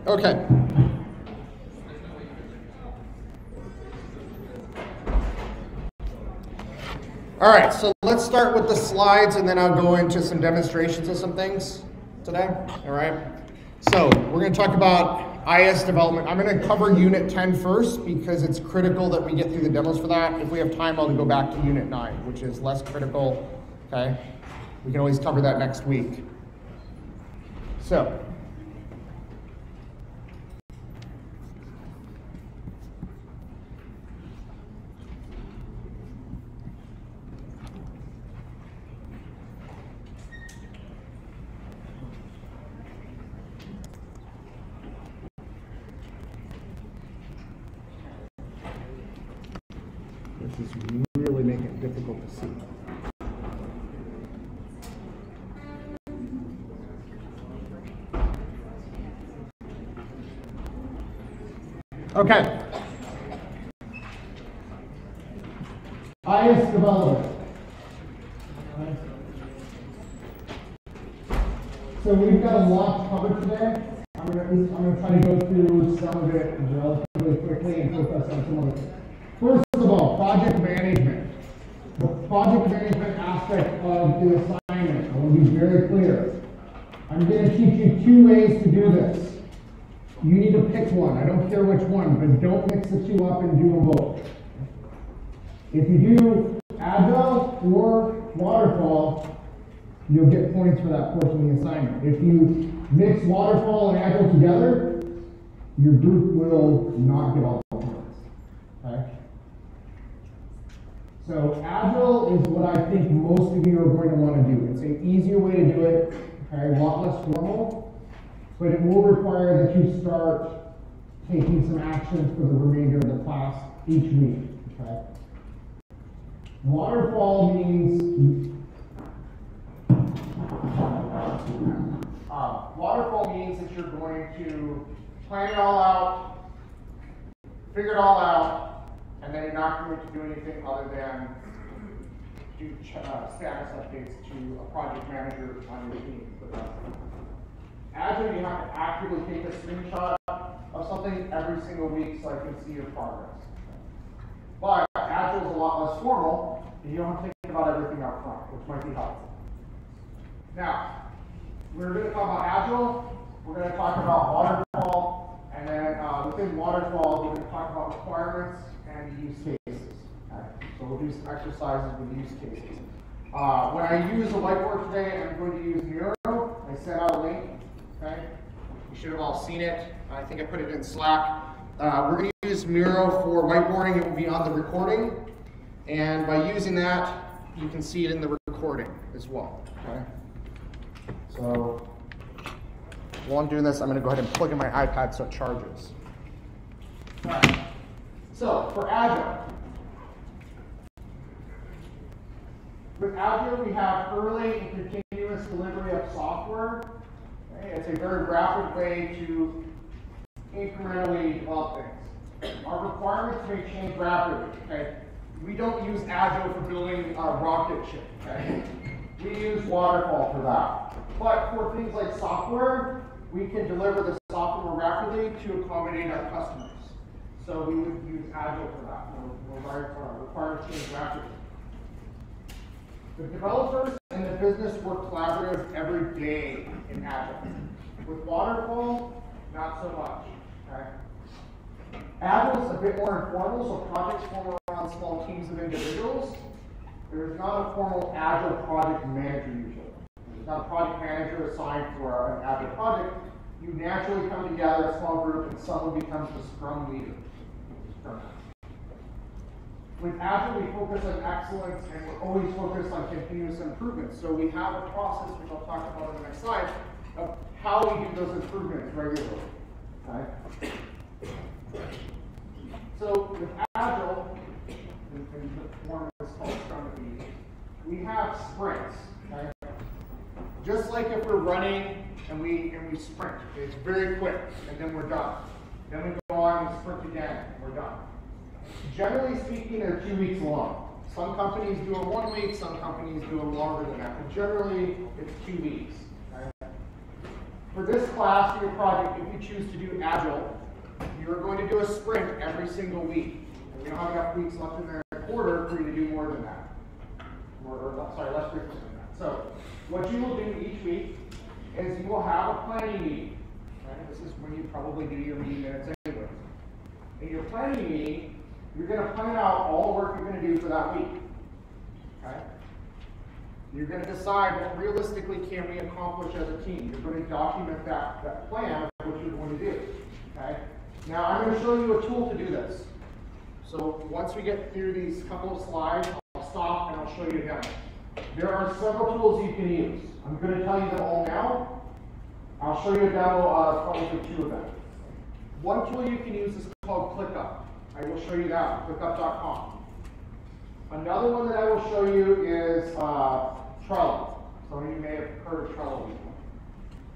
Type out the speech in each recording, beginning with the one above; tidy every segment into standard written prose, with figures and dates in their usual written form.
Okay. All right, so let's start with the slides and then I'll go into some demonstrations of some things today. All right. So we're going to talk about IS development. I'm going to cover Unit 10 first because it's critical that we get through the demos for that. If we have time, I'll go back to Unit 9, which is less critical. Okay. We can always cover that next week. So. This is really making it difficult to see. Okay. IS development. So we've got a lot covered today. I'm going to try to go through some of it relatively quickly and focus on some of it. First of all, project management. The project management aspect of the assignment. I want to be very clear. I'm going to teach you 2 ways to do this. You need to pick one. I don't care which one, but don't mix the 2 up and do them both. If you do Agile or Waterfall, you'll get points for that portion of the assignment. If you mix Waterfall and Agile together, your group will not get all the points. Okay? So Agile is what I think most of you are going to want to do. It's an easier way to do it, okay? A lot less formal, but it will require that you start taking some actions for the remainder of the class each week, okay? Waterfall means that you're going to plan it all out, figure it all out, and then you're not going to do anything other than do status updates to a project manager on your team. Agile, you have to actively take a screenshot of something every single week so I can see your progress. But Agile is a lot less formal, and you don't have to think about everything up front, which might be helpful. Now, we're going to talk about Agile, we're going to talk about Waterfall, and then within Waterfall, we're going to talk about requirements and use cases. Okay? So we'll do some exercises with use cases. When I use a whiteboard today, I'm going to use Miro. I sent out a link. Okay? You should have all seen it. I think I put it in Slack. We're going to use Miro for whiteboarding. It will be on the recording. And by using that, you can see it in the recording as well. Okay? So while I'm doing this, I'm going to go ahead and plug in my iPad so it charges. All right. So for Agile. With Agile, we have early and continuous delivery of software. Okay? It's a very rapid way to incrementally develop things. Our requirements may change rapidly. Okay? We don't use Agile for building a rocket ship. Okay? We use Waterfall for that. But for things like software, we can deliver the software more rapidly to accommodate our customers. So we would use Agile for that. Our requirements change rapidly. The developers and the business work collaborative every day in Agile. With Waterfall, not so much. Okay? Agile is a bit more informal, so projects form around small teams of individuals. There's not a formal Agile project manager usually. There's not a project manager assigned for an Agile project. You naturally come together, a small group, and someone becomes the Scrum leader. With Agile, we focus on excellence, and we're always focused on continuous improvement. So we have a process, which I'll talk about in the next slide, of how we do those improvements regularly. Okay? So with Agile, in the form of what's called Scrum, we have sprints. Okay? Just like if we're running and we sprint, it's very quick, and then we're done. Then we go on and sprint again, and we're done. Generally speaking, they're 2 weeks long. Some companies do them 1 week, some companies do them longer than that, but generally it's 2 weeks. Okay? For this class, for your project, if you choose to do Agile, you're going to do a sprint every single week. And we don't have enough weeks left in the quarter for you to do more than that. Less frequent than that. So, what you will do each week is you will have a planning meeting. Right? This is when you probably do your meeting minutes anyways. In your planning meeting, you're going to plan out all the work you're going to do for that week. Okay? You're going to decide what realistically can we accomplish as a team. You're going to document that plan of what you're going to do. Okay? Now, I'm going to show you a tool to do this. So once we get through these couple of slides, I'll stop and I'll show you a demo. There are several tools you can use. I'm going to tell you them all now. I'll show you a demo of probably 2 of them. One tool you can use is called ClickUp. I will show you that, clickup.com. Another one that I will show you is Trello. Some of you may have heard of Trello before.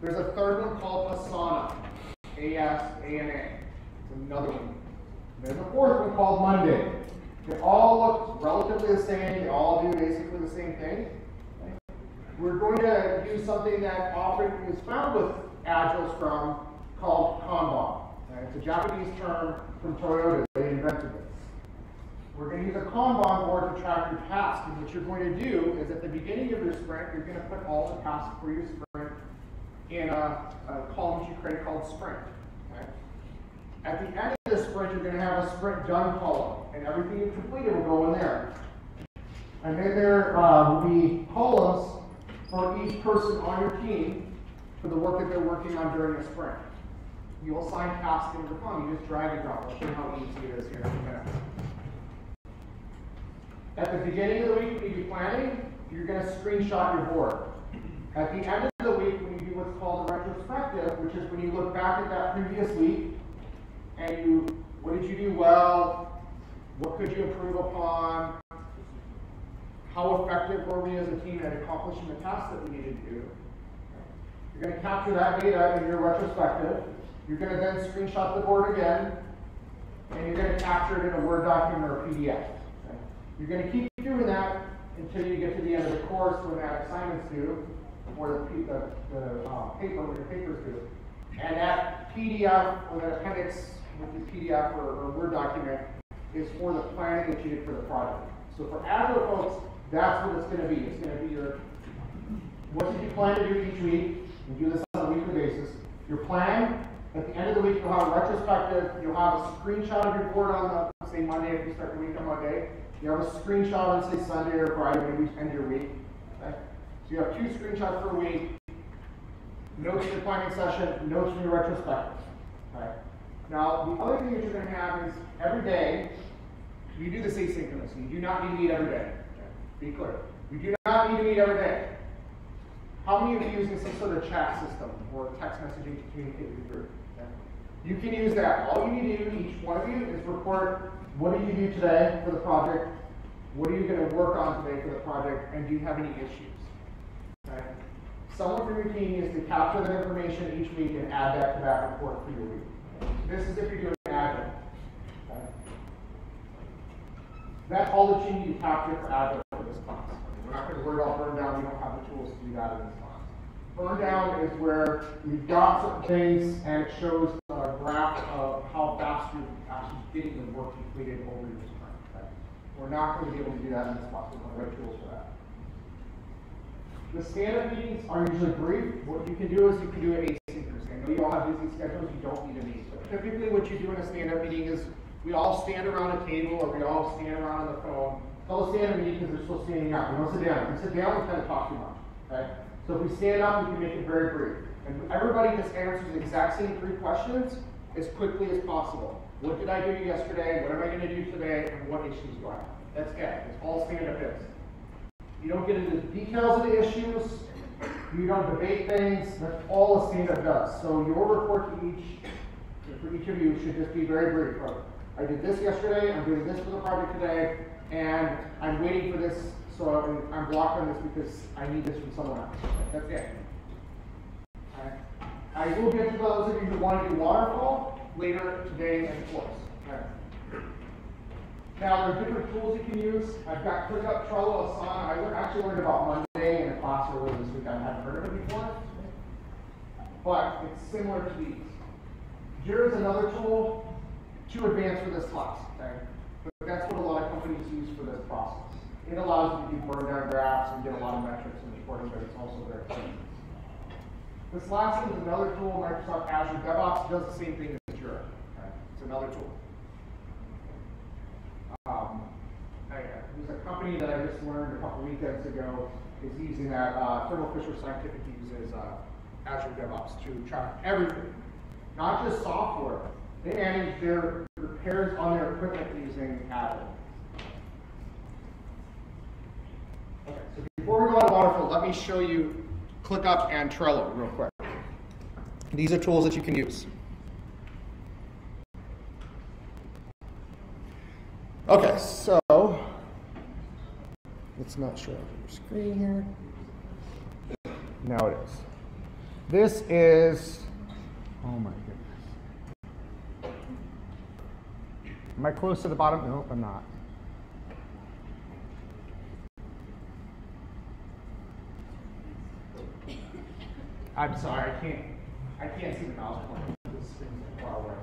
There's a third one called Asana, A-S-A-N-A. It's another one. There's a fourth one called Monday. They all look relatively the same. They all do basically the same thing. We're going to use something that often is found with Agile Scrum called Kanban. It's a Japanese term from Toyota. They invented this. We're going to use a Kanban board to track your tasks. And what you're going to do is at the beginning of your sprint, you're going to put all the tasks for your sprint in a column that you create called sprint. Okay? At the end of the sprint, you're going to have a sprint done column. And everything you've completed will go in there. And then there will be columns for each person on your team for the work that they're working on during the sprint. You'll assign tasks into the column. You just drag and drop. I'll show you how easy it is here in a minute. At the beginning of the week, when you do planning, you're going to screenshot your board. At the end of the week, when you do what's called a retrospective, which is when you look back at that previous week, and what did you do well? What could you improve upon? How effective were we as a team at accomplishing the tasks that we needed to do? You're going to capture that data in your retrospective. You're going to then screenshot the board again, and you're going to capture it in a Word document or a PDF. Okay? You're going to keep doing that until you get to the end of the course when that assignment's due, or the paper, when your paper's due. And that PDF or that appendix with your PDF or Word document is for the planning that you did for the project. So for Agile folks, that's what it's going to be. It's going to be your, what did you plan to do each week? You do this on a weekly basis. Your plan, at the end of the week, you'll have a retrospective. You'll have a screenshot of your board on the, say, Monday, if you start the week on Monday. You have a screenshot on, say, Sunday or Friday when you end your week. Okay? So you have 2 screenshots per week. Notes from your planning session, notes from your retrospective. Okay? Now, the other thing that you're going to have is every day, you do this asynchronously. You do not need to meet every day. Be clear. You do not need to meet every day. How many of you are using some sort of chat system or text messaging to communicate with your group? Okay. You can use that. All you need to do, each one of you, is report what did you do today for the project, what are you going to work on today for the project, and do you have any issues? Okay. Someone from your team needs to capture that information each week and add that to that report for your week. This is if you're doing Agile. Okay. That's all that you need to capture for Agile for this class. We're not going to worry about burn down. We don't have the tools to do that in this class. Burn down is where you've got certain things and it shows a graph of how fast you're actually getting the work completed over your sprint. Okay? We're not going to be able to do that in this class. We're going to write tools for that. The stand-up meetings are usually brief. What you can do is you can do it asynchronously. I know you all have busy schedules. You don't need to meet. But typically what you do in a stand-up meeting is we all stand around a table or we all stand around on the phone. Call a stand-up meeting because they're still standing up. We don't sit down. If we sit down, we kind of talk too much. Okay? So if we stand up, we can make it very brief. And everybody just answers the exact same 3 questions as quickly as possible. What did I do yesterday? What am I going to do today? And what issues do I have? That's it. That's all stand-up is. You don't get into the details of the issues. You don't debate things. That's all a stand-up does. So your report to for each of you should just be very brief. I did this yesterday. I'm doing this for the project today. And I'm waiting for this, so I'm blocked on this because I need this from someone else. That's it. Okay. I will get to those of you who want to do waterfall later today in the course. Okay. Now, there are different tools you can use. I've got ClickUp, Trello, Asana. I actually learned about Monday in a class earlier this week. I hadn't heard of it before. but it's similar to these. Jira is another tool, too advanced for this class, okay? But that's what a lot of companies use for this process. It allows you to do burn down graphs and get a lot of metrics and reporting, but it's also very expensive. This last one is another tool, Microsoft Azure DevOps does the same thing as Jira. Okay? It's another tool. There's a company that I just learned a couple weekends ago is using that. Thermo Fisher Scientific uses Azure DevOps to track everything, not just software. They manage their repairs on their equipment using Azure. Okay, so before we go on to Waterfall, let me show you ClickUp and Trello real quick. These are tools that you can use. Okay, so let's not show your screen here. Now it is. This is, oh my goodness. Am I close to the bottom? Nope, I'm not. I'm sorry, I can't see the mouse pointer. This thing's far away.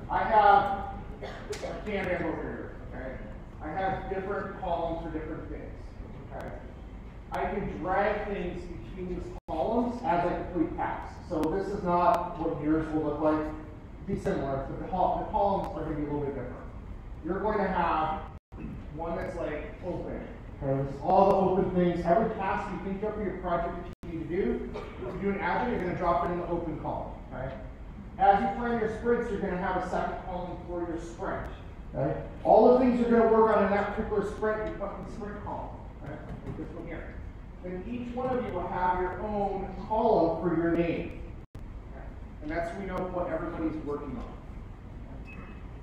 I have a Kanban over here, okay? I have different columns for different things, okay? I can drag things between these columns as I complete tasks. So this is not what yours will look like. Be similar, but the columns are going to be a little bit different. You're going to have one that's like open. Okay, this is all the open things. Every task you think of for your project that you need to do, if you do an Agile, you're going to drop it in the open column. Okay? As you plan your sprints, you're going to have a second column for your sprint. Okay? All the things you're going to work on in that particular sprint, you put in the sprint column. Okay? Like this one here. Then each one of you will have your own column for your name. Okay? And that's so we know what everybody's working on.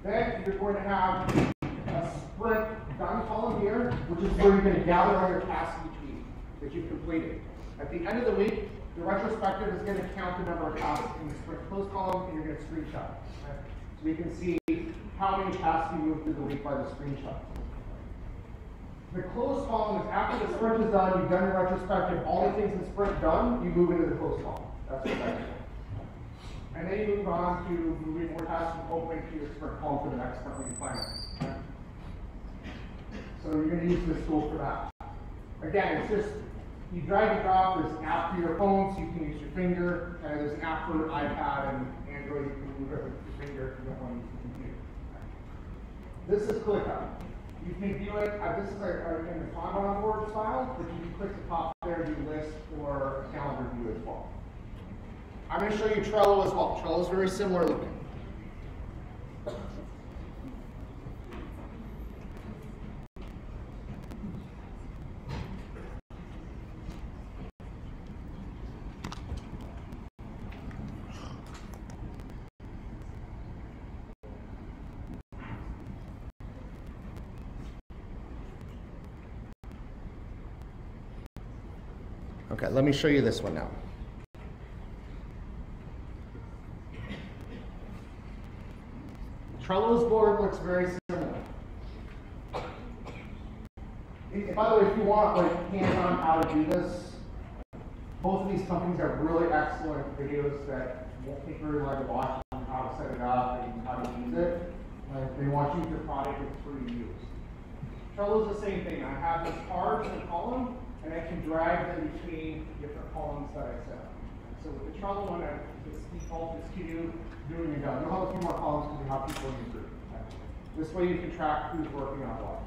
Then you're going to have a sprint done column here, which is where you're going to gather all your tasks each week that you've completed. At the end of the week, the retrospective is going to count the number of tasks in the sprint close column, and you're going to screenshot. Right? So we can see how many tasks you moved through the week by the screenshot. The close column is after the sprint is done, you've done your retrospective, all the things in sprint done, you move into the close column. That's what that's for. And then you move on to moving more tasks from open to your sprint column for the next sprint when you plan it. Okay? So you're going to use this tool for that. Again, it's just, you drag and drop. There's an app for your phone, so you can use your finger. And there's an app for iPad and Android, you can move it with your finger if you don't want to use the computer. This is ClickUp. You can view it, this is in the Kanban board style, but you can click the top there and do list or a calendar view as well. I'm going to show you Trello as well. Trello is very similar looking. Okay, let me show you this one now. Trello's board looks very similar. By the way, if you want like hands-on how to do this, both of these companies have really excellent videos that won't take very long to watch on how to set it up and how to use it. They want you to use your product it's free to use. Trello's the same thing. I have these cards in a column, and I can drag them between different columns that I set up. So with the Trello one, this default is to you doing and done. You'll have a few more columns because you have people in your group. Okay? This way you can track who's working on what.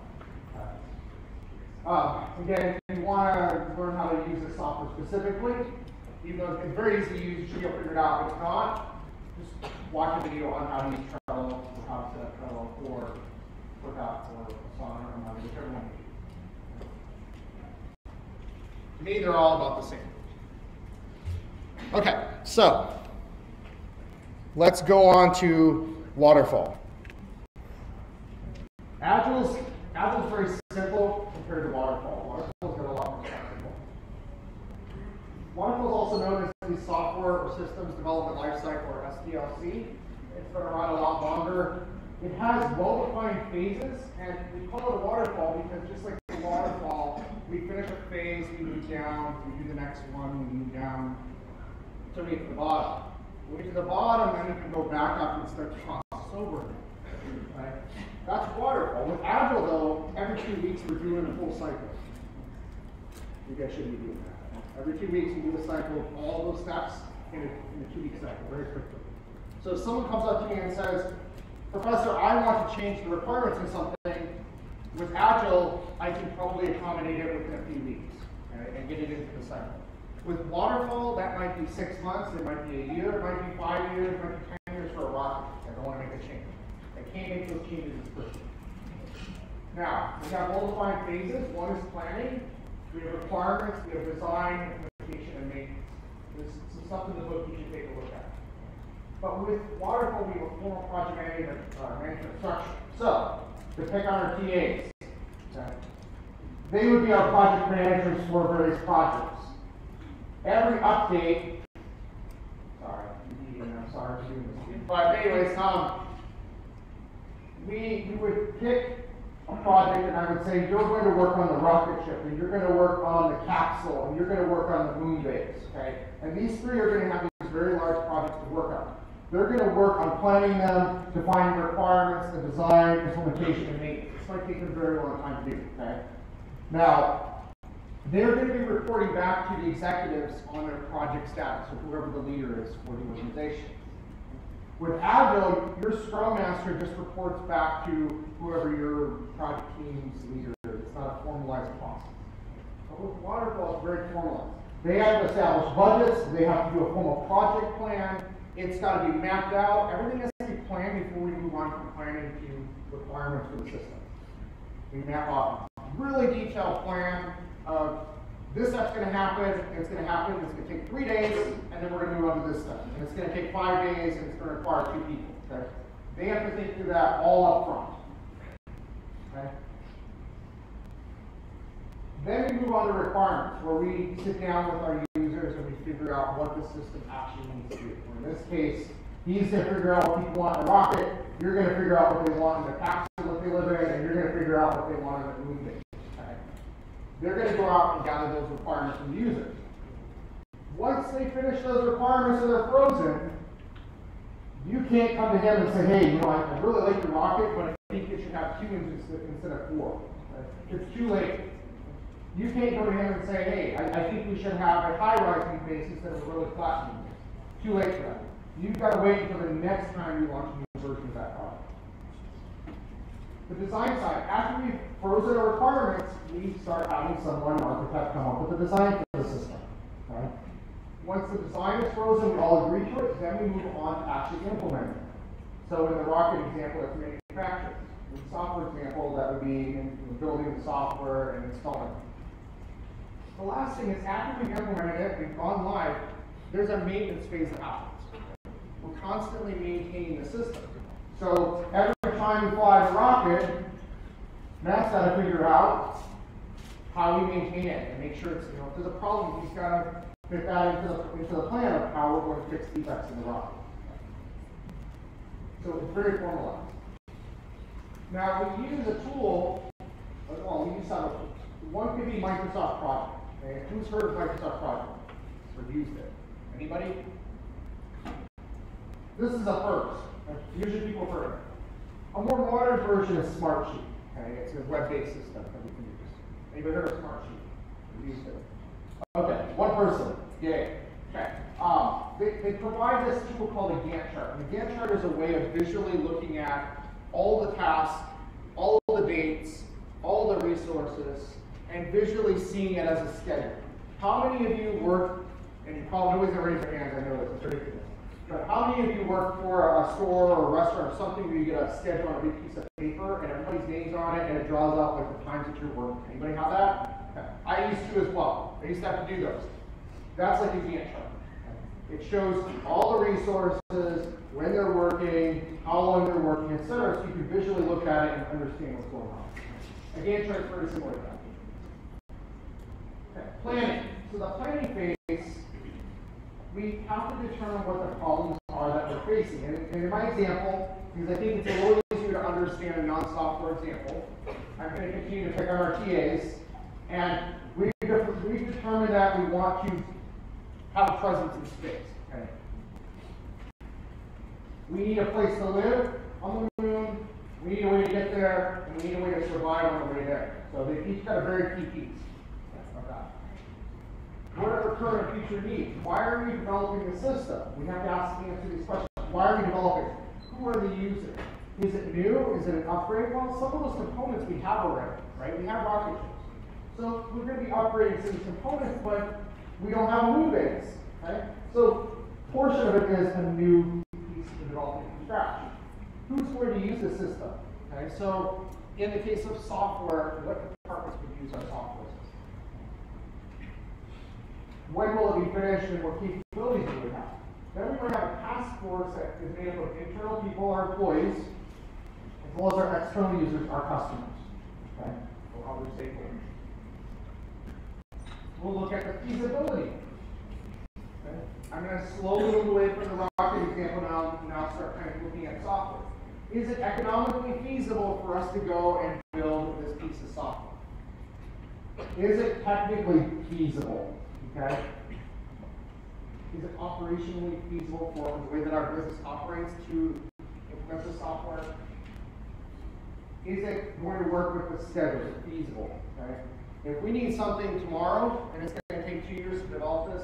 Again, if you want to learn how to use this software specifically, even though it's very easy to use, you should be able to figure it out. If not, just watch a video on how to use Trello or how to set up Trello or ClickUp or Asana or Monday, whichever one you use. To me, they're all about the same. Okay, so let's go on to Waterfall. Agile's very simple compared to Waterfall. Waterfall's got a lot more technical. Waterfall is also known as the Software or Systems Development Lifecycle, or SDLC. It's been around a lot longer. It has well-defined phases, and we call it a waterfall because just like the waterfall, we finish a phase, we move down, we do the next one, we move down, until we get to the bottom. We get to the bottom, then we can go back up and start to process over again. Right? That's waterfall. With Agile, though, every 2 weeks we're doing a full cycle. You guys should be doing that. Every 2 weeks we do the cycle, all those steps in a 2-week cycle, very quickly. So if someone comes up to me and says, Professor, I want to change the requirements in something, with Agile, I can probably accommodate it within a few weeks, okay, and get it into the cycle. With Waterfall, that might be 6 months, it might be a year, it might be 5 years, it might be 10 years for a rocket. I don't want to make a change. I can't make those changes as quickly. Now, we have all defined phases. One is planning, we have requirements, we have design, implementation, and maintenance. There's some stuff in the book you should take a look at. But with Waterfall, we have a formal project management structure. So, to pick on our TAs, okay, they would be our project managers for various projects. Every update, I'm sorry for doing this. But anyways, we would pick a project and I would say, you're going to work on the rocket ship, and you're going to work on the capsule, and you're going to work on the moon base, okay? And these three are going to have these very large projects to work on. They're going to work on planning them, defining requirements, the design, implementation, and maintenance. This might take them a very long time to do, okay? Now, they're going to be reporting back to the executives on their project status, or whoever the leader is for the organization. With Agile, your Scrum Master just reports back to whoever your project team's leader is. It's not a formalized process. But with Waterfall, it's very formalized. They have to establish budgets, they have to do a formal project plan, it's got to be mapped out, everything has to be planned before we move on from planning to requirements for the system. We map out a really detailed plan of this step's going to happen, and it's going to happen, it's going to take 3 days, and then we're going to move on to this step. And it's going to take 5 days, and it's going to require 2 people. Okay? They have to think through that all up front. Okay? Then we move on to requirements, where we sit down with our users and we figure out what the system actually needs to do. In this case, he's going to figure out what people want in a rocket, you're going to figure out what they want in the capsule that they live in, and you're going to figure out what they want in the moon base. They're going to go out and gather those requirements from the users. Once they finish those requirements and they're frozen, you can't come to him and say, hey, I really like your rocket, but I think it should have 2 engines instead of 4. It's too late. You can't go to him and say, hey, I think we should have a high-rising base instead of a really flat base. Too late for that. You've got to wait until the next time you launch a new version of that product. The design side, after we've frozen our requirements, we start having someone, architect, come up with a design for the system. Okay? Once the design is frozen, we all agree to it, then we move on to actually implement it. So in the rocket example, it's manufacturing. In the software example, that would be in building the software and installing it. The last thing is, after we've implemented it, we've gone live, there's a maintenance phase that happens. We're constantly maintaining the system. So every time we fly the rocket, Matt's got to figure out how we maintain it and make sure it's, if there's a problem, he's got to fit that into the plan of how we're going to fix defects in the rocket. So it's very formalized. Now we use a tool, well, we use several tools. One could be Microsoft Project. Okay? Who's heard of Microsoft Project or used it? Anybody? This is a first. Usually people have heard of it. A more modern version is Smartsheet. Okay? It's a web-based system that we can use. Anybody heard of Smartsheet? Used it? Okay, one person. Yay. Okay. They provide this tool called a Gantt chart. And the Gantt chart is a way of visually looking at all the tasks, all the dates, all the resources, and visually seeing it as a schedule. How many of you work, and you probably nobody's going to raise their hands, I know this, it's ridiculous. But how many of you work for a store or a restaurant or something where you get a schedule on a big piece of paper and everybody's name's on it and it draws out like the times that you're working? Anybody have that? Okay. I used to as well. I used to have to do those. That's like a Gantt chart. It shows all the resources, when they're working, how long they're working, etc. So you can visually look at it and understand what's going on. A Gantt chart is very similar to that. Okay. Planning. So the planning phase, we have to determine what the problems are that we're facing. And in my example, because I think it's a little easier to understand a non-software example, I'm going to continue to pick on our TAs. And we've determined that we want to have a presence in space. Okay? We need a place to live on the moon, we need a way to get there, and we need a way to survive on the way there. So they each got a very key piece. What are the current and future needs? Why are we developing the system? We have to answer these questions. Why are we developing? Who are the users? Is it new? Is it an upgrade? Well, some of those components we have already, right? We have rocket ships. So we're going to be upgrading some of these components, but we don't have a moon base, right? So portion of it is a new piece of development from scratch. Who's going to use the system? Okay, so in the case of software, what departments would use our software system? When will it be finished and what capabilities do we have? Then we might have a task force that is made up of internal people, our employees, as well as our external users, our customers, okay, or other stakeholders. We'll look at the feasibility. Okay? I'm going to slowly move away from the rocket example now start kind of looking at software. Is it economically feasible for us to go and build this piece of software? Is it technically feasible? Okay? Is it operationally feasible for the way that our business operates to implement the software? Is it going to work with the schedule? Is it feasible? Okay? If we need something tomorrow, and it's going to take 2 years to develop this,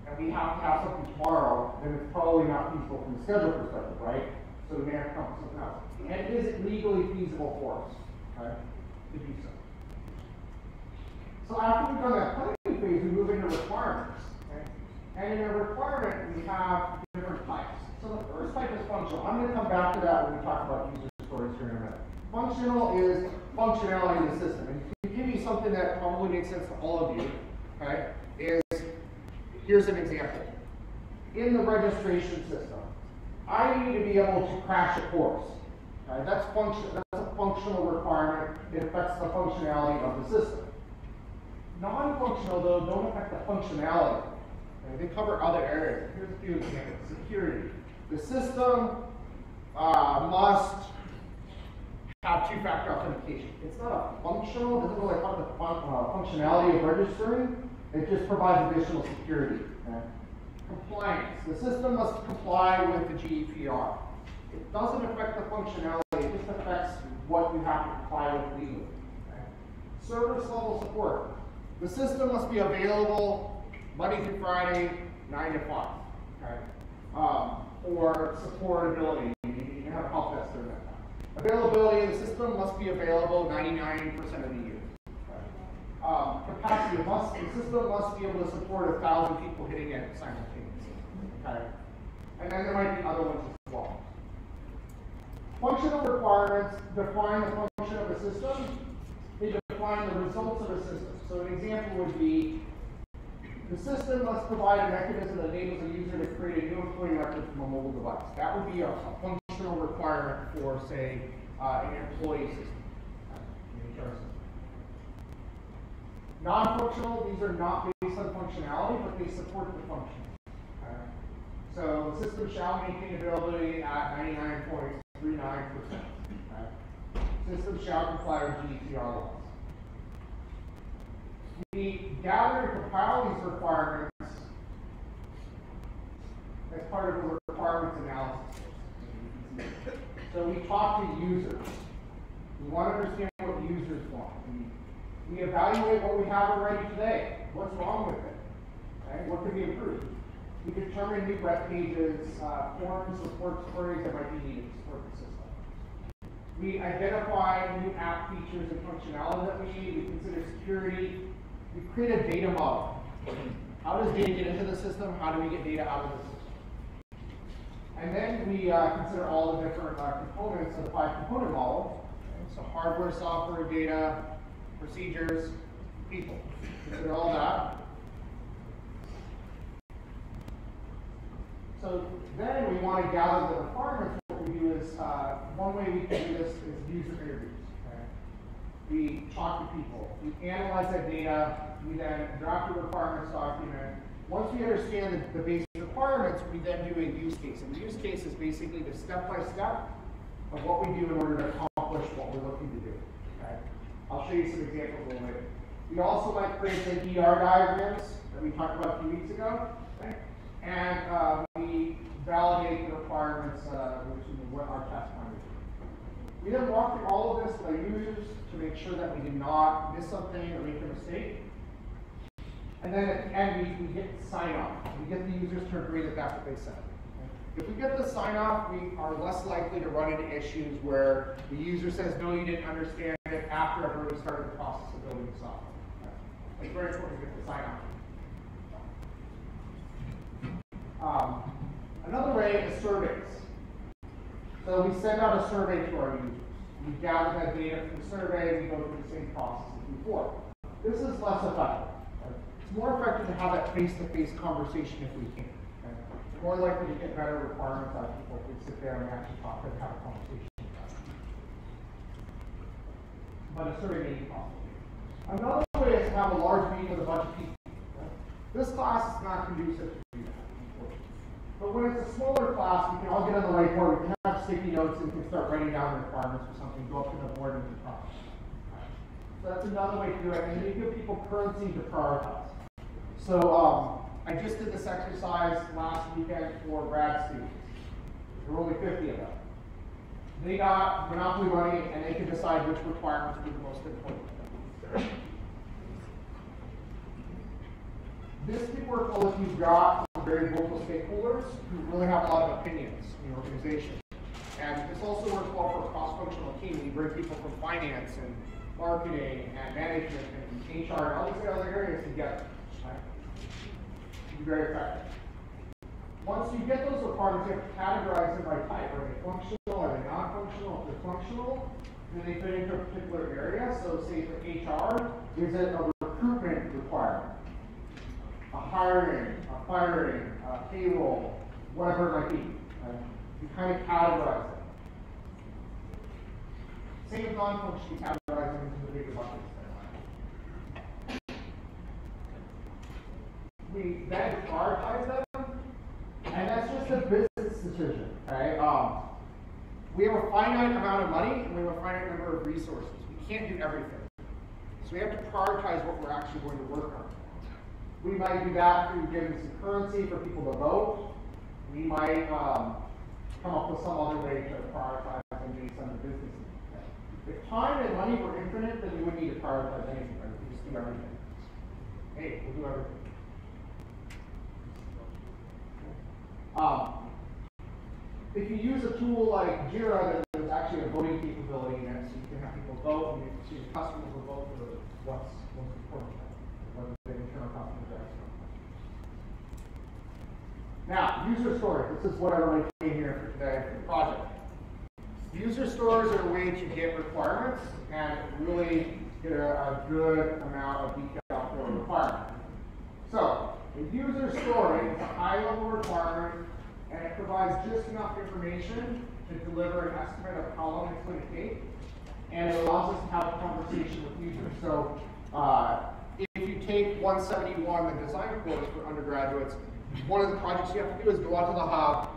and we have to have something tomorrow, then it's probably not feasible from the schedule perspective, right? So we may have to come up with something else. And is it legally feasible for us, okay, to do so? So after we've done that planning phase, we move into requirements. Okay? And in a requirement, we have different types. So the first type is functional. I'm going to come back to that when we talk about user stories here in a minute. Functional is functionality of the system. And to give you something that probably makes sense to all of you, okay, is here's an example. In the registration system, I need to be able to crash a course. Okay? That's a functional requirement. It affects the functionality of the system. Non-functional, though, don't affect the functionality. Okay? They cover other areas. Here's a few examples. Security. The system must have two-factor authentication. It's not a functional, it doesn't really affect the functionality of registering. It just provides additional security. Okay? Compliance. The system must comply with the GDPR. It doesn't affect the functionality, it just affects what you have to comply with legally. Okay? Service level support. The system must be available Monday through Friday, 9 to 5. Okay? Or supportability. You can have a help desk during that time. Availability of the system must be available 99% of the year. Okay? Capacity. The system must be able to support 1,000 people hitting it simultaneously. Okay? And then there might be other ones as well. Functional requirements define the function of a system. They define the results of a system. So an example would be, the system must provide a mechanism that enables a user to create a new employee record from a mobile device. That would be a functional requirement for, say, an employee system, an HR system. Non-functional, these are not based on functionality, but they support the function. Okay? So the system shall maintain availability at 99.39%. Okay? System shall comply with GDPR laws. We gather and compile these requirements as part of the requirements analysis. So we talk to users. We want to understand what users want. We evaluate what we have already today. What's wrong with it? Okay? What can be improved? We determine new web pages, forms, report queries that might be needed to support the system. We identify new app features and functionality that we need. We consider security. We create a data model. How does data get into the system? How do we get data out of the system? And then we consider all the different components of the 5-component model. Okay? So hardware, software, data, procedures, people. Consider all that. So then we want to gather the requirements. What we do is, one way we can do this is user interviews. Okay? We talk to people. We analyze that data. We then draft a requirements document. Once we understand the basic requirements, we then do a use case. And the use case is basically the step-by-step of what we do in order to accomplish what we're looking to do. Okay? I'll show you some examples a little later. We also might create the ER diagrams that we talked about a few weeks ago. Okay? And we validate the requirements We then walk through all of this with our users to make sure that we did not miss something or make a mistake. And then at the end, we get sign off. We get the users to agree that that's what they said. If we get the sign off, we are less likely to run into issues where the user says, no, you didn't understand it after I've already started the process of building the software. It's very important to get the sign off. Another way is surveys. So we send out a survey to our users. We gather that data from the survey, we go through the same process as before. This is less effective. It's more effective to have that face-to-face conversation if we can. We're more likely to get better requirements out of people if we sit there and actually talk and have a conversation. But a survey may be possible. Another way is to have a large meeting with a bunch of people. This class is not conducive to do that, unfortunately. But when it's a smaller class, we can all get on the whiteboard, we can have sticky notes, and we can start writing down the requirements for something, go up to the board and do process. So that's another way to do it, and you give people currency to prioritize. So I just did this exercise last weekend for grad students. There were only 50 of them. They got Monopoly money, and they could decide which requirements were the most important to them. This big portfolio, you've got some very vocal stakeholders who really have a lot of opinions in the organization. And this also works well for a cross-functional team. You bring people from finance and marketing and management and HR and all these other areas together. Right? To be very effective. Once you get those requirements, you have to categorize them by type. Are they functional? Are they not functional? If they're functional, then they fit into a particular area. So say for HR, is it a recruitment requirement? A hiring, a firing, a payroll, whatever it might be. Right? You kind of categorize it. Same with non-function, you categorize them into the bigger buckets. We then prioritize them, and that's just a business decision. Right? We have a finite amount of money, and we have a finite number of resources. We can't do everything. So we have to prioritize what we're actually going to work on. We might do that through giving some currency for people to vote. We might come up with some other way to prioritize and maybe some of the business needs. If time and money were infinite, then we wouldn't need to prioritize anything. Right? We just do everything. Hey, we'll do everything. If you use a tool like Jira, then there's actually a voting capability in it, so you can have people vote, and your customers will vote for what's most important. Whether they internal customers or external customers. Now, user stories. This is what everybody came here for today for the project. User stories are a way to get requirements and really get a good amount of detail for a requirement. So, a user story is a high-level requirement, and it provides just enough information to deliver an estimate of how long it's going to take, and it allows us to have a conversation with users. So, if you take 171, the design course for undergraduates, one of the projects you have to do is go out to the hub,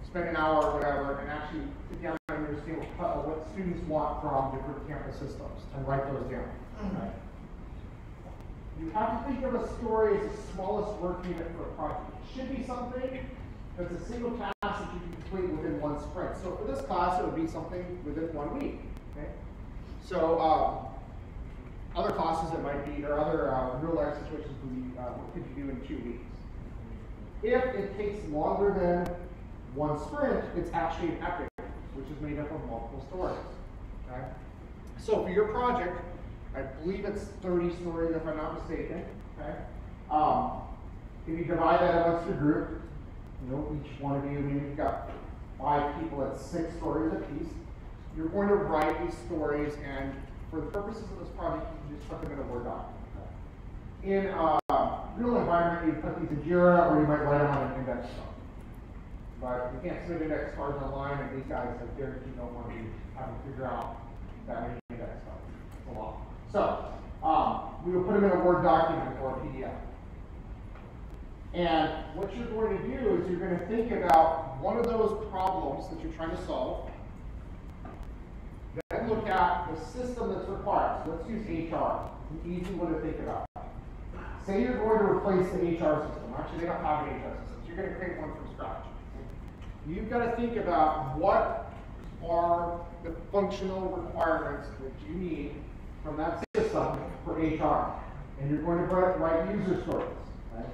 spend an hour or whatever, and actually sit down and understand what students want from different campus systems and write those down. Right? You have to think of a story as the smallest work unit for a project. It should be something that's a single task that you can complete within one sprint. So for this class, it would be something within 1 week. Okay? So other classes it might be, or other real-life situations would be, what could you do in 2 weeks? If it takes longer than 1 sprint, it's actually an epic, which is made up of multiple stories. Okay? So for your project, I believe it's 30 stories if I'm not mistaken. Okay? If you divide that amongst your group, you know, each one of you, maybe you've got 5 people at 6 stories apiece. You're going to write these stories, and for the purposes of this project, you just put them in a Word document. In a real environment, you put these in Jira, or you might write them on an index card. But you can't submit index cards online, and these guys, I guarantee, don't want to be having to figure out that many index cards. It's a lot. So, we will put them in a Word document or a PDF. And what you're going to do is you're going to think about one of those problems that you're trying to solve, then look at the system that's required. So let's use HR. It's an easy one to think about. Say you're going to replace the HR system. Actually, they don't have an HR system. So you're going to create one from scratch. You've got to think about what are the functional requirements that you need from that system for HR. And you're going to write user stories. Right?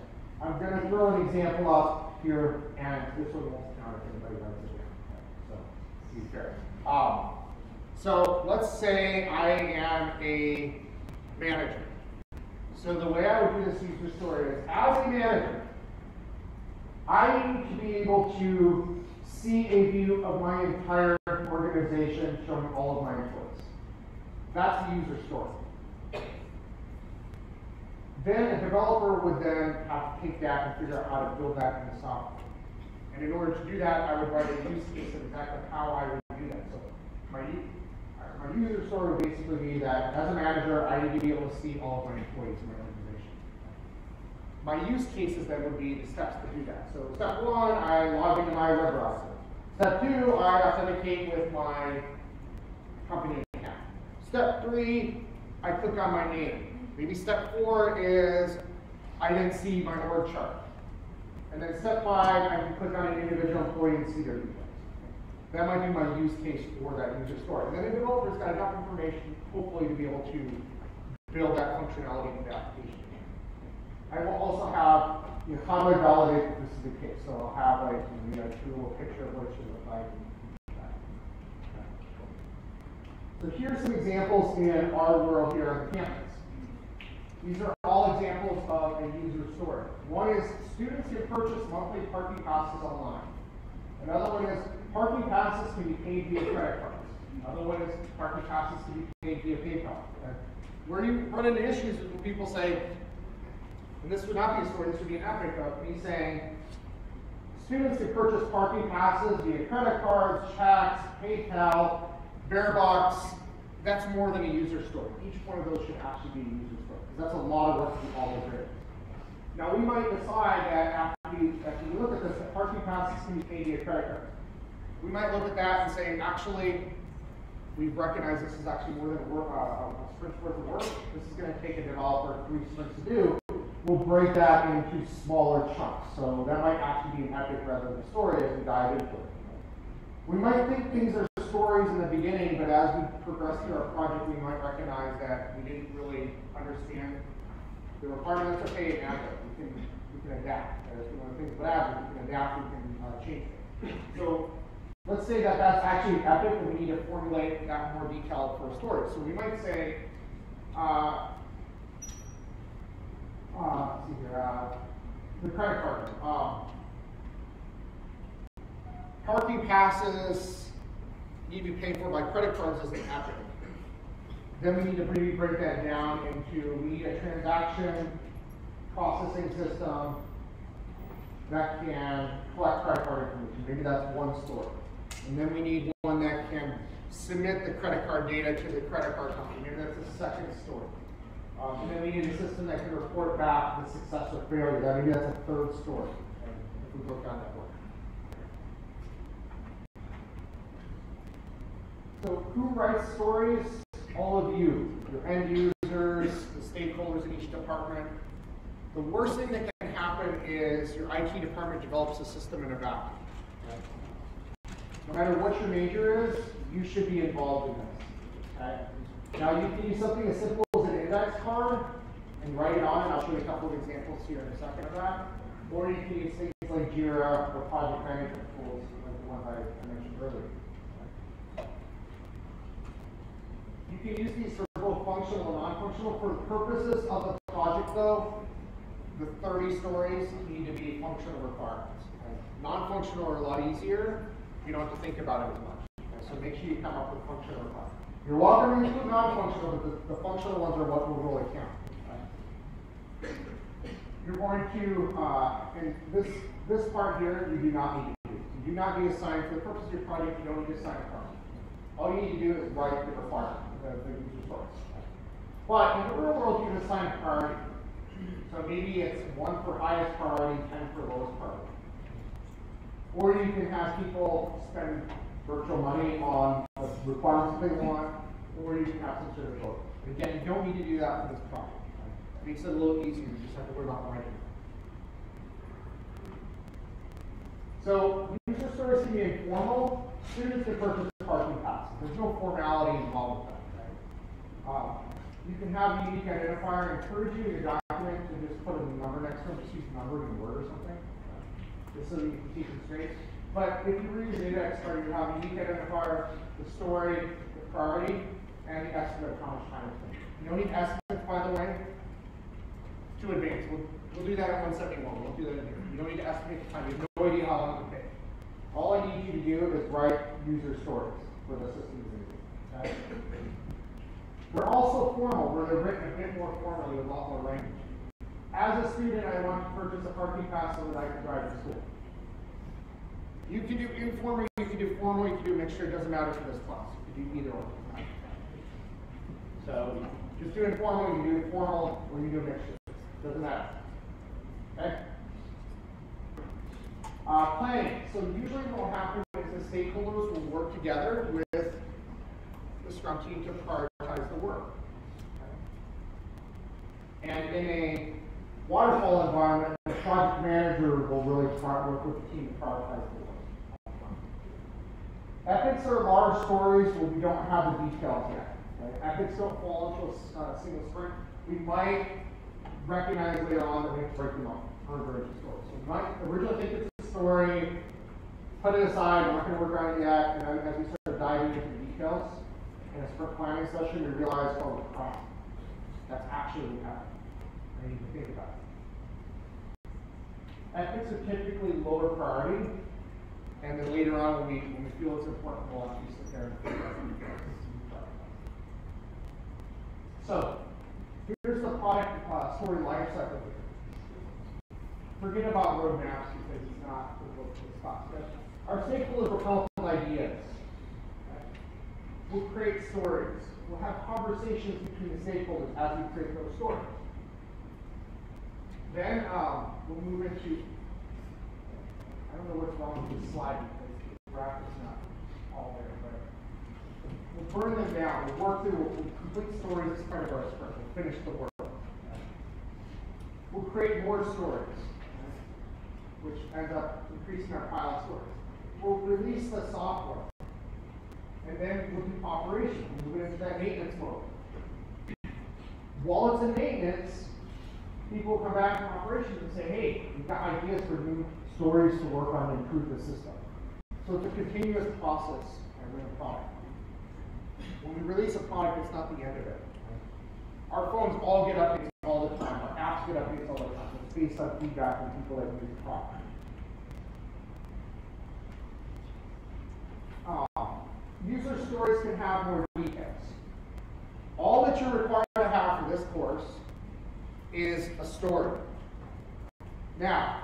I'm going to throw an example up here, and this one won't count if anybody writes it down. So, be fair. So let's say I am a manager. So the way I would do this user story is, as a manager, I need to be able to see a view of my entire organization showing all of my employees. That's the user story. Then a developer would then have to take that and figure out how to build that in the software. And in order to do that, I would write a use case of exactly how I would do that. So my user story would basically be that as a manager, I need to be able to see all of my employees in my organization. My use cases then would be the steps to do that. So step one, I log into my web browser. Step two, I authenticate with my company account. Step three, I click on my name. Maybe step four is I then see my org chart. And then step five, I can click on an individual employee and see their details. That might be my use case for that user story. And then the developer's got enough information, hopefully, to be able to build that functionality into the application. I will also have, how do I validate that this is the case? So I'll have like a little picture of what it should look like. So here's some examples in our world here on the campus. These are all examples of a user story. One is students can purchase monthly parking passes online. Another one is parking passes can be paid via credit cards. Another one is parking passes can be paid via PayPal. Okay? Where you run into issues is when people say, and this would not be a story, this would be an epic of me saying, students can purchase parking passes via credit cards, checks, PayPal, Bearbox. That's more than a user story. Each one of those should actually be a user story, because that's a lot of work to do all those areas. Now we might decide that after we look at this, that parking passes can be paid via credit card. We might look at that and say, actually, we've recognized this is actually more than a sprint's worth of work. This is going to take a developer 3 sprints to do. We'll break that into smaller chunks. So that might actually be an epic rather than a story as we dive into it. We might think things are stories in the beginning, but as we progress through our project, we might recognize that we didn't really understand the requirements. Okay, and we can adapt. That's one of the things about Agile. We can adapt, we can change things. So let's say that that's actually epic, and we need to formulate that more detailed for a story. So we might say, let's see here, the credit card. Parking passes need to be paid for by credit cards as an epic. Then we need to break that down into, we need a transaction processing system that can collect credit card information. Maybe that's one story. And then we need one that can submit the credit card data to the credit card company. Maybe that's a second story. And then we need a system that can report back the success or failure. Maybe that's a third story, if we broke down that work. So who writes stories? All of you, your end users, the stakeholders in each department. The worst thing that can happen is your IT department develops a system in a vacuum. Right? No matter what your major is, you should be involved in this. Okay? Now you can use something as simple as an index card and write it on, and I'll show you a couple of examples here in a second of that. Or you can use things like Jira or project management tools like the ones I mentioned earlier. You can use these for both functional and non-functional. For the purposes of the project, though, the 30 stories need to be functional requirements. Okay? Non-functional are a lot easier. You don't have to think about it as much. Okay? So make sure you come up with functional requirements. You're welcome to include non-functional, but the functional ones are what will really count. Okay? You're going to, and this part here, you do not need to do. You do not need to sign, for the purpose of your project, you don't need to sign a card. All you need to do is write the requirement. The user stories. But in the real world, you assign priority. So maybe it's 1 for highest priority, 10 for lowest priority. Or you can have people spend virtual money on the requirements that they want, or you can have some sort of vote. Again, you don't need to do that for this project. It makes it a little easier. You just have to worry about writing. So user stories can be informal. Students can purchase parking There's no formality involved with that. Right? You can have a unique identifier. I encourage you in your document to just put a number next to it, just use number in Word or something, just so that you can keep it straight. But if you read your data expert, you have a unique identifier, the story, the priority, and the estimate of how much time it's taking. You don't need estimates, by the way. Too advanced. We'll do that at 171. We'll do that in here. You don't need to estimate the time. You have no idea how long it will take. All I need you to do is write user stories for the system is using. Okay? They're also formal, where they're written a bit more formally with a lot more language. As a student, I want to purchase a parking pass so that I can drive to school. You can do informal, you can do formal, you can do a mixture. It doesn't matter for this class. You can do either or. So just do informal, you can do formal, or you do a mixture. Doesn't matter. Okay? Planning. So usually what will happen is the stakeholders will work together with the Scrum team to prioritize the work. Okay? And in a waterfall environment, the project manager will really work with the team to prioritize the work. Epics are large stories where we don't have the details yet. Okay? Epics don't fall into a single sprint. We might recognize later on that we have to break them up further into stories. So we might originally think it's a story, put it aside, we're not going to work on it yet, and then as we start diving into the details in a sprint planning session, we realize, oh crap, that's actually what happened. I need to think about it. Ethics are typically lower priority, and then later on when we feel it's important, we'll actually sit there and figure out the details. So, here's the product story life cycle. Forget about roadmaps because it's not the book for this class. Our stakeholders will come up with ideas. Okay? We'll create stories. We'll have conversations between the stakeholders as we create those stories. Then we'll move into, I don't know what's wrong with this slide because the graph is not all there, but we'll burn them down. We'll work through, we'll complete stories as part of our sprint. We'll finish the work. We'll create more stories, which ends up increasing our pile of stories. We'll release the software, and then we'll do operation. We'll move into that maintenance mode. While it's in maintenance, people will come back from operations and say, hey, we've got ideas for new stories to work on to improve the system. So it's a continuous process with a product. When we release a product, it's not the end of it. Our phones all get updates all the time. Our apps get updates all the time. It's based on feedback from people that use the product. User stories can have more details. All that you're required to have for this course is a story. Now,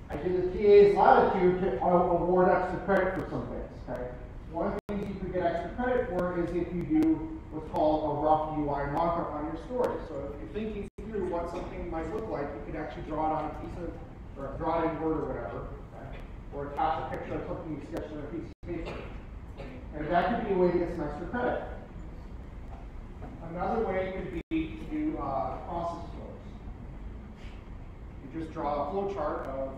I give the TAs latitude to award extra credit for some things. Okay? One of the things you could get extra credit for is if you do what's called a rough UI mock-up on your story. So if you're thinking through what something might look like, you could actually draw it on a piece of, or draw it in Word or whatever, okay? Or attach a picture of something you sketched on a piece of paper. And that could be a way to get some extra credit. Another way could be to do process flows. You just draw a flow chart of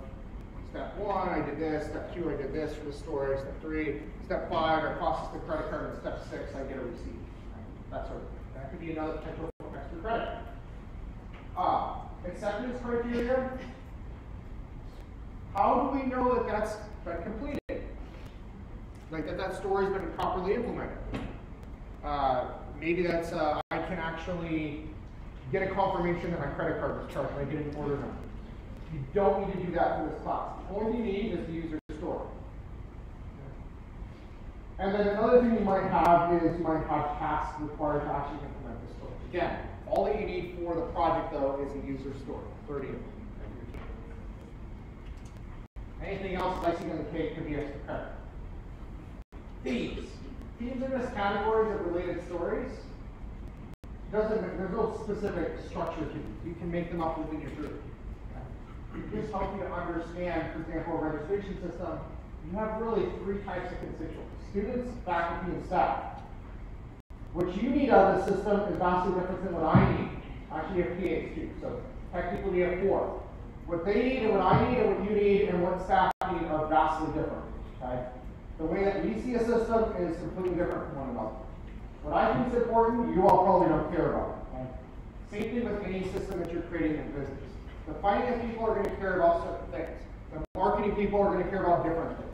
step 1, I did this, step 2, I did this for the story, step 3, step 5, I processed the credit card, and step 6, I get a receipt. That sort of thing. That could be another potential for extra credit. Acceptance criteria. How do we know that that's been completed? Like that story's been properly implemented. Maybe that's I can actually get a confirmation that my credit card was charged and I get an order number. You don't need to do that for this class. All you need is the user story. And then another thing you might have is you might have tasks required to actually implement the story. Again, all that you need for the project though is a user story. 30 of them. Anything else icing on the cake could be extra credit. Themes. Themes are just categories of related stories. There's no specific structure to them. You can make them up within your group. Okay? Just help you to understand, for example, a registration system. You have really 3 types of constituents: students, faculty, and staff. What you need out of the system is vastly different than what I need. Actually, you have PAs too, so technically we have 4. What they need and what I need and what you need and what staff need are vastly different. Okay? The way that we see a system is completely different from one another. What I think is important, you all probably don't care about. Okay? Same thing with any system that you're creating in business. The finance people are going to care about certain things. The marketing people are going to care about different things.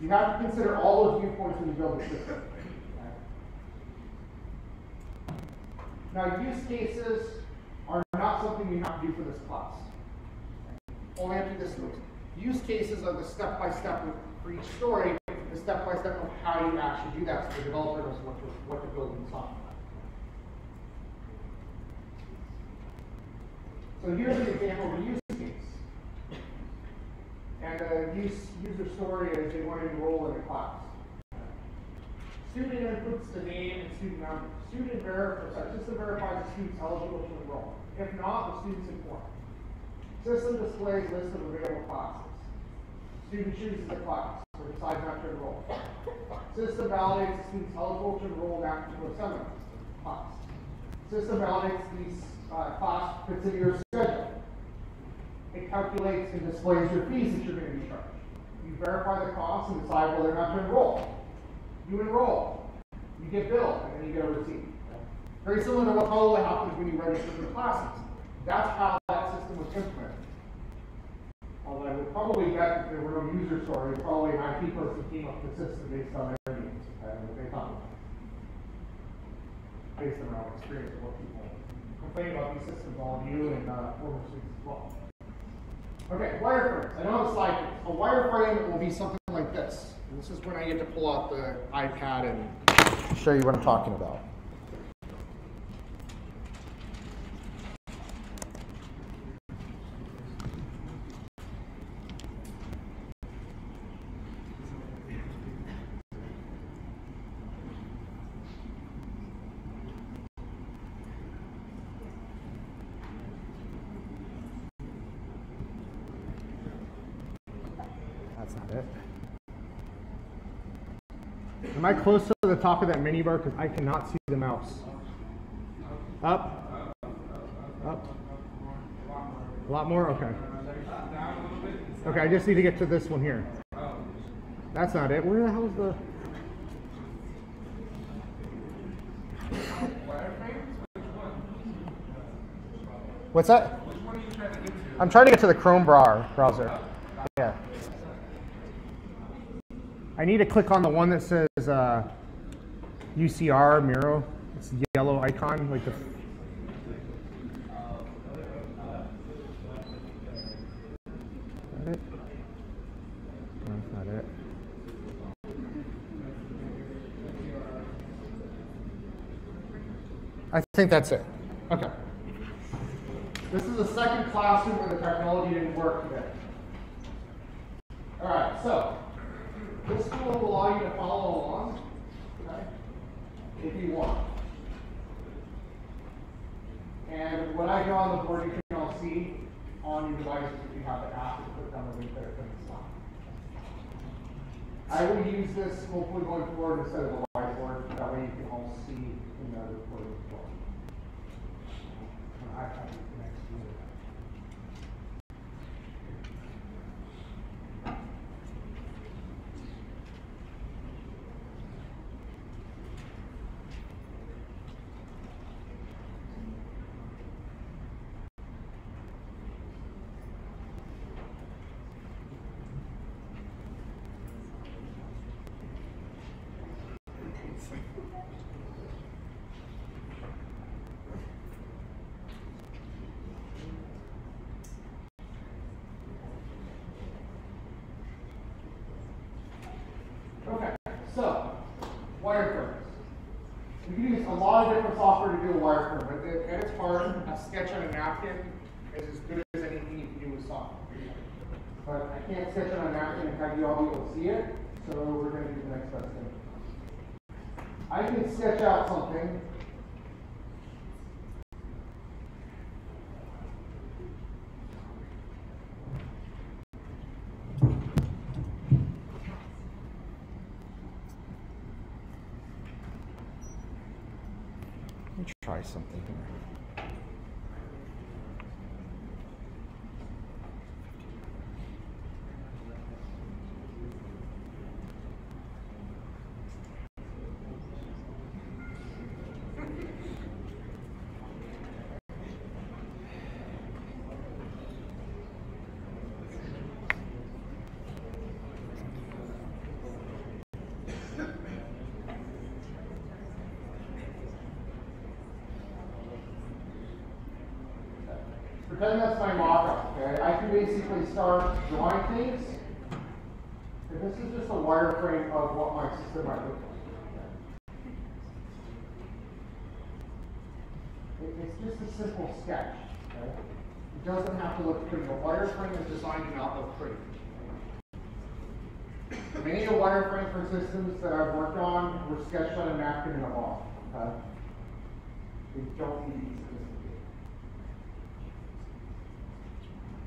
You have to consider all those viewpoints when you build a system. Okay? Now, use cases are not something you have to do for this class. Okay? Only have to do this list. Use cases are the step-by-step for each story, the step-by-step of how you actually do that so the developer knows what to build in software. So here's an example of a use case. And the user story is they want to enroll in a class. Student inputs the name and student number. System verifies the student's eligible to enroll. If not, the student's informed. System displays a list of available classes. Student chooses a class or decides not to enroll. System validates the student's eligible to enroll in that particular seminar class. System validates these class fits into your schedule. It calculates and displays your fees that you're going to be charged. You verify the costs and decide whether or not to enroll. You enroll. You get billed, and then you get a receipt. Very similar to what probably happens when you register for classes. That's how that system was implemented. Although I would probably bet if there were no user stories, probably an IT person came up with the system based on their needs and what they thought about it. Based on our experience of what people complain about these systems all you and former students as well. Okay, wireframes. I don't have a slide for this. A wireframe will be something like this. And this is when I get to pull out the iPad and show you what I'm talking about. That's not it. Am I close to the top of that mini bar? Because I cannot see the mouse. Up? Up? A lot more? Okay. Okay, I just need to get to this one here. That's not it. Where the hell is the... What's that? I'm trying to get to the Chrome browser. Yeah. I need to click on the one that says UCR Miro. It's the yellow icon, like the. Is that it? No, that's not it. I think that's it. Okay. This is the second classroom where the technology didn't work today. All right, so this tool will allow you to follow along, okay, if you want. And what I do on the board, you can all see on your devices if you have the app and click on the link there in the slide. I will use this hopefully going forward instead of a whiteboard. That way you can all see in the recording as well. I have it next to you. Okay, so wireframes. We can use a lot of different software to do a wireframe, but at its heart, a sketch on a napkin is as good as anything you can do with software. But I can't sketch on a napkin and have you all be able to see it, so we're going to do the next best thing. I can sketch out something. Let me try something here. pretend that's my mock-up, okay? I can basically start drawing things. And this is just a wireframe of what my system might look like. Okay? It's just a simple sketch, okay? It doesn't have to look pretty. A wireframe is designed to not look pretty. Many of the wireframe for systems that I've worked on were sketched on a napkin in a ball. Okay? They don't need to be sophisticated.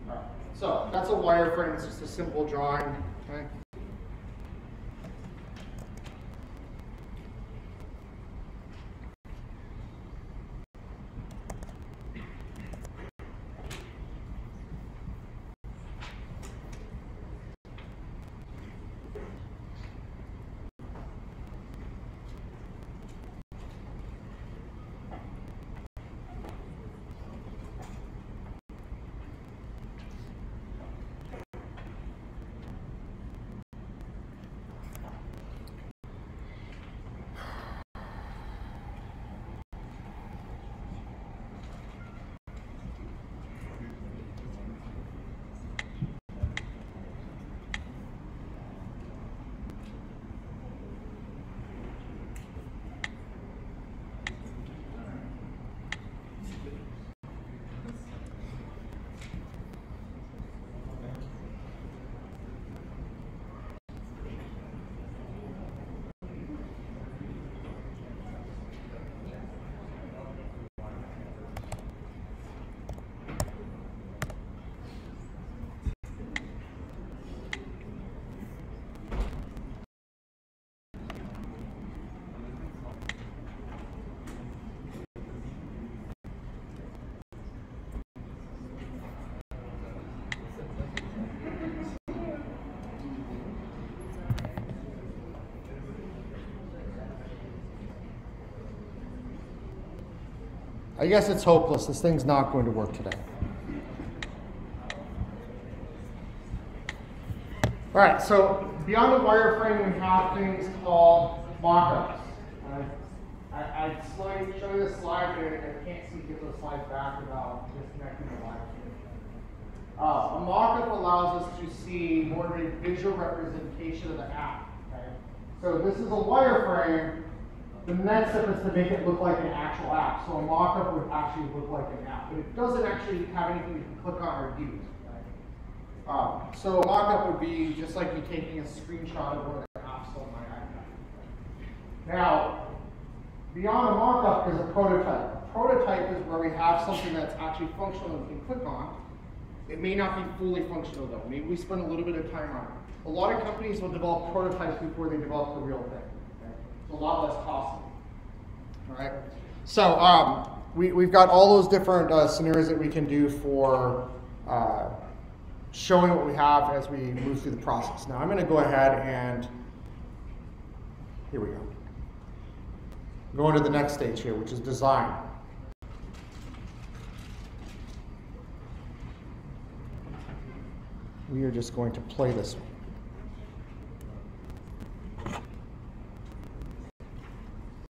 All right. So that's a wireframe. It's just a simple drawing. Okay? I guess it's hopeless. This thing's not going to work today. All right, so beyond the wireframe, we have things called mock-ups. I'd show you this slide, but I can't see to get those slides back without disconnecting the live stream. A mock-up allows us to see more of a visual representation of the app. Okay? So this is a wireframe. The next step is to make it look like an actual app. So a mock-up would actually look like an app, but it doesn't actually have anything you can click on or use. Right? So a mock-up would be just like you taking a screenshot of one of the apps on my iPad. Now, beyond a mock-up is a prototype. A prototype is where we have something that's actually functional and we can click on. It may not be fully functional though. Maybe we spend a little bit of time on it. A lot of companies will develop prototypes before they develop the real thing. A lot less costly. All right. So we've got all those different scenarios that we can do for showing what we have as we move through the process. Now I'm going to go ahead and here we go. Go into the next stage here, which is design. We are just going to play this one.